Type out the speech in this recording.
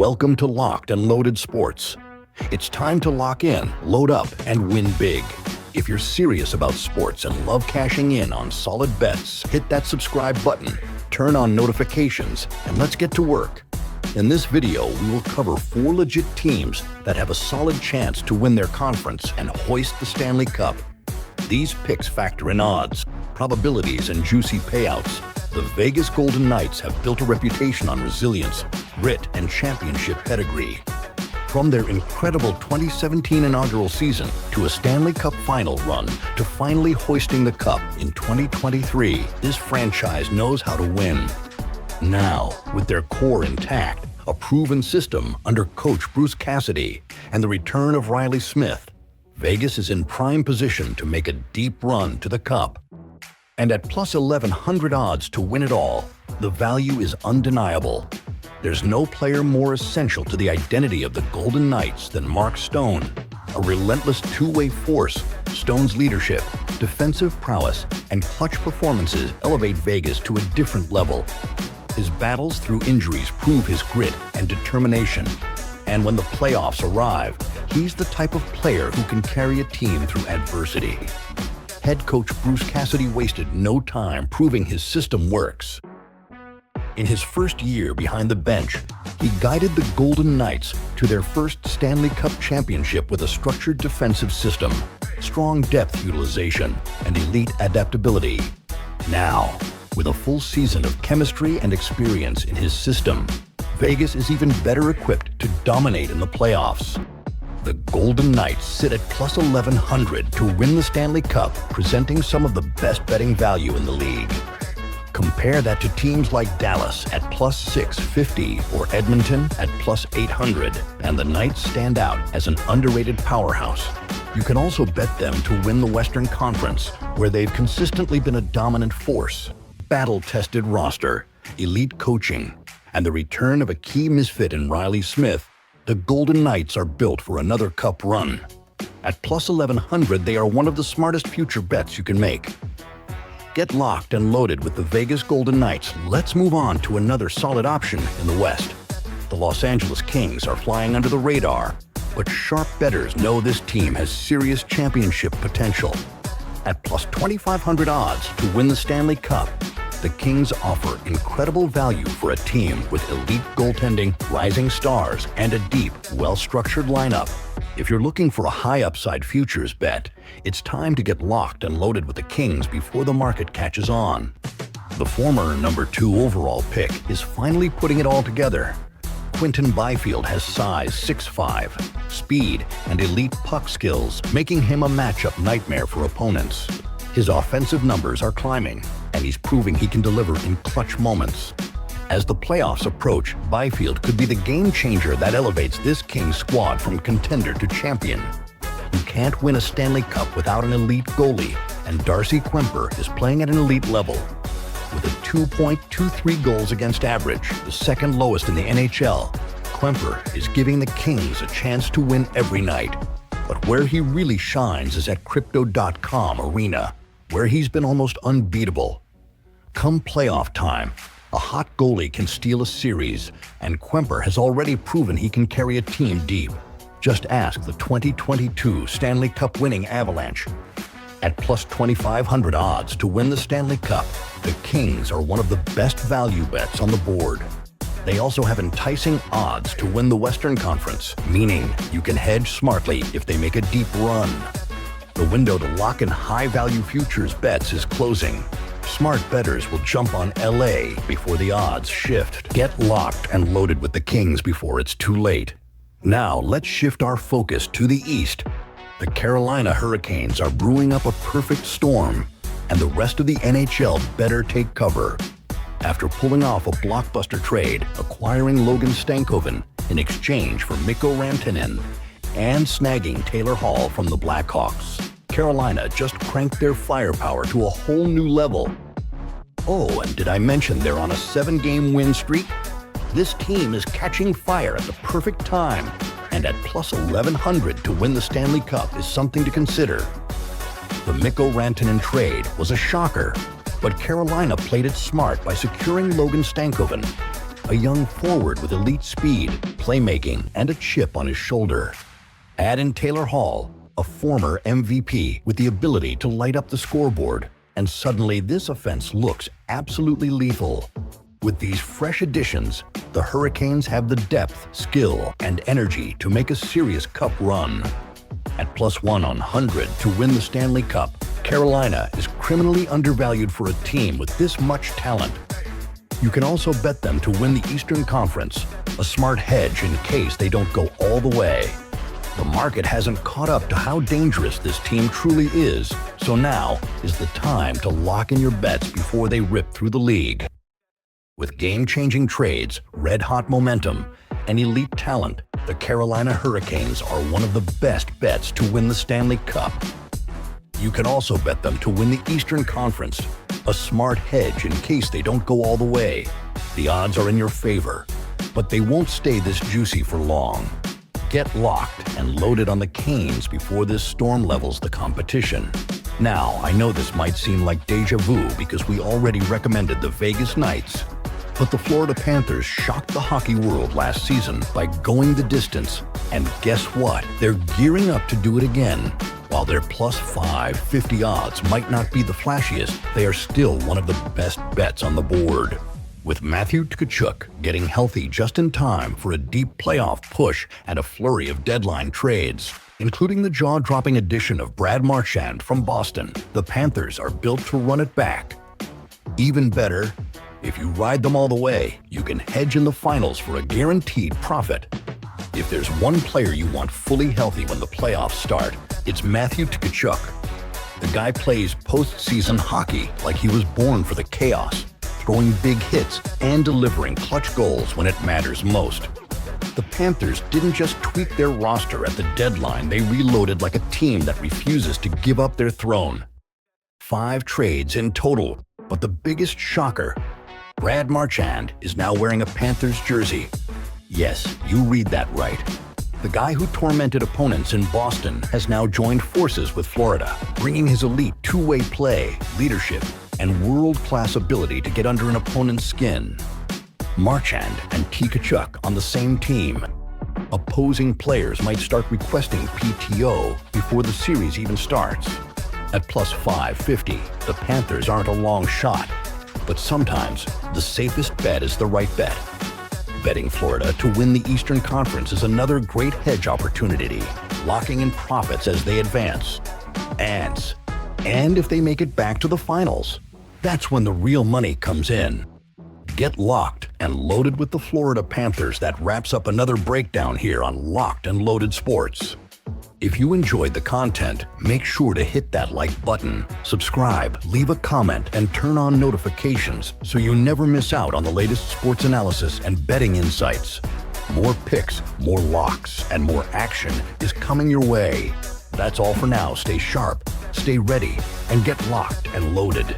Welcome to Locked and Loaded Sports. It's time to lock in, load up, and win big. If you're serious about sports and love cashing in on solid bets, hit that subscribe button, turn on notifications, and let's get to work. In this video, we will cover 4 legit teams that have a solid chance to win their conference and hoist the Stanley Cup. These picks factor in odds, probabilities, and juicy payouts. The Vegas Golden Knights have built a reputation on resilience, grit, and championship pedigree. From their incredible 2017 inaugural season to a Stanley Cup final run to finally hoisting the cup in 2023, this franchise knows how to win. Now, with their core intact, a proven system under coach Bruce Cassidy, and the return of Riley Smith, Vegas is in prime position to make a deep run to the cup. And at plus 1,100 odds to win it all, the value is undeniable. There's no player more essential to the identity of the Golden Knights than Mark Stone. A relentless two-way force, Stone's leadership, defensive prowess, and clutch performances elevate Vegas to a different level. His battles through injuries prove his grit and determination. And when the playoffs arrive, he's the type of player who can carry a team through adversity. Head coach Bruce Cassidy wasted no time proving his system works. In his first year behind the bench, he guided the Golden Knights to their first Stanley Cup championship with a structured defensive system, strong depth utilization, and elite adaptability. Now, with a full season of chemistry and experience in his system, Vegas is even better equipped to dominate in the playoffs. The Golden Knights sit at plus 1,100 to win the Stanley Cup, presenting some of the best betting value in the league. Compare that to teams like Dallas at plus 650 or Edmonton at plus 800, and the Knights stand out as an underrated powerhouse. You can also bet them to win the Western Conference, where they've consistently been a dominant force. Battle-tested roster, elite coaching, and the return of a key misfit in Riley Smith, the Golden Knights are built for another cup run. At plus 1,100, they are one of the smartest future bets you can make. Get locked and loaded with the Vegas Golden Knights. Let's move on to another solid option in the West. The Los Angeles Kings are flying under the radar, but sharp bettors know this team has serious championship potential. At plus 2,500 odds to win the Stanley Cup, the Kings offer incredible value for a team with elite goaltending, rising stars, and a deep, well-structured lineup. If you're looking for a high-upside futures bet, it's time to get locked and loaded with the Kings before the market catches on. The former number 2 overall pick is finally putting it all together. Quinton Byfield has size 6'5", speed, and elite puck skills, making him a matchup nightmare for opponents. His offensive numbers are climbing, and he's proving he can deliver in clutch moments. As the playoffs approach, Byfield could be the game changer that elevates this Kings squad from contender to champion. You can't win a Stanley Cup without an elite goalie, and Darcy Kuemper is playing at an elite level. With a 2.23 goals against average, the second lowest in the NHL, Kuemper is giving the Kings a chance to win every night. But where he really shines is at Crypto.com arena, where he's been almost unbeatable. Come playoff time, a hot goalie can steal a series, and Kuemper has already proven he can carry a team deep. Just ask the 2022 Stanley Cup winning Avalanche. At plus 2,500 odds to win the Stanley Cup, the Kings are one of the best value bets on the board. They also have enticing odds to win the Western Conference, meaning you can hedge smartly if they make a deep run. The window to lock in high-value futures bets is closing. Smart bettors will jump on LA before the odds shift. Get locked and loaded with the Kings before it's too late. Now let's shift our focus to the East. The Carolina Hurricanes are brewing up a perfect storm, and the rest of the NHL better take cover. After pulling off a blockbuster trade, acquiring Logan Stankoven in exchange for Mikko Rantanen, and snagging Taylor Hall from the Blackhawks, Carolina just cranked their firepower to a whole new level. Oh, and did I mention they're on a 7-game win streak? This team is catching fire at the perfect time, and at plus 1,100 to win the Stanley Cup is something to consider. The Mikko Rantanen trade was a shocker, but Carolina played it smart by securing Logan Stankoven, a young forward with elite speed, playmaking, and a chip on his shoulder. Add in Taylor Hall, a former MVP with the ability to light up the scoreboard, and suddenly this offense looks absolutely lethal. With these fresh additions, the Hurricanes have the depth, skill, and energy to make a serious cup run. At +1 on 100 to win the Stanley Cup, Carolina is criminally undervalued for a team with this much talent. You can also bet them to win the Eastern Conference, a smart hedge in case they don't go all the way. The market hasn't caught up to how dangerous this team truly is, so now is the time to lock in your bets before they rip through the league. With game-changing trades, red-hot momentum, and elite talent, the Carolina Hurricanes are one of the best bets to win the Stanley Cup. You can also bet them to win the Eastern Conference, a smart hedge in case they don't go all the way. The odds are in your favor, but they won't stay this juicy for long. Get locked and loaded on the Canes before this storm levels the competition. Now, I know this might seem like deja vu because we already recommended the Vegas Knights, but the Florida Panthers shocked the hockey world last season by going the distance, and guess what? They're gearing up to do it again. While their +550 odds might not be the flashiest, they are still one of the best bets on the board. With Matthew Tkachuk getting healthy just in time for a deep playoff push and a flurry of deadline trades, including the jaw-dropping addition of Brad Marchand from Boston, the Panthers are built to run it back. Even better, if you ride them all the way, you can hedge in the finals for a guaranteed profit. If there's one player you want fully healthy when the playoffs start, it's Matthew Tkachuk. The guy plays postseason hockey like he was born for the chaos, throwing big hits and delivering clutch goals when it matters most. The Panthers didn't just tweak their roster at the deadline, they reloaded like a team that refuses to give up their throne. 5 trades in total, but the biggest shocker, Brad Marchand is now wearing a Panthers jersey. Yes, you read that right. The guy who tormented opponents in Boston has now joined forces with Florida, bringing his elite two-way play, leadership, and world-class ability to get under an opponent's skin. Marchand and Tkachuk on the same team. Opposing players might start requesting PTO before the series even starts. At +550, the Panthers aren't a long shot, but sometimes the safest bet is the right bet. Betting Florida to win the Eastern Conference is another great hedge opportunity, locking in profits as they advance. And if they make it back to the finals, that's when the real money comes in. Get locked and loaded with the Florida Panthers. That wraps up another breakdown here on Locked and Loaded Sports. If you enjoyed the content, make sure to hit that like button, subscribe, leave a comment, and turn on notifications so you never miss out on the latest sports analysis and betting insights. More picks, more locks, and more action is coming your way. That's all for now. Stay sharp, stay ready, and get locked and loaded.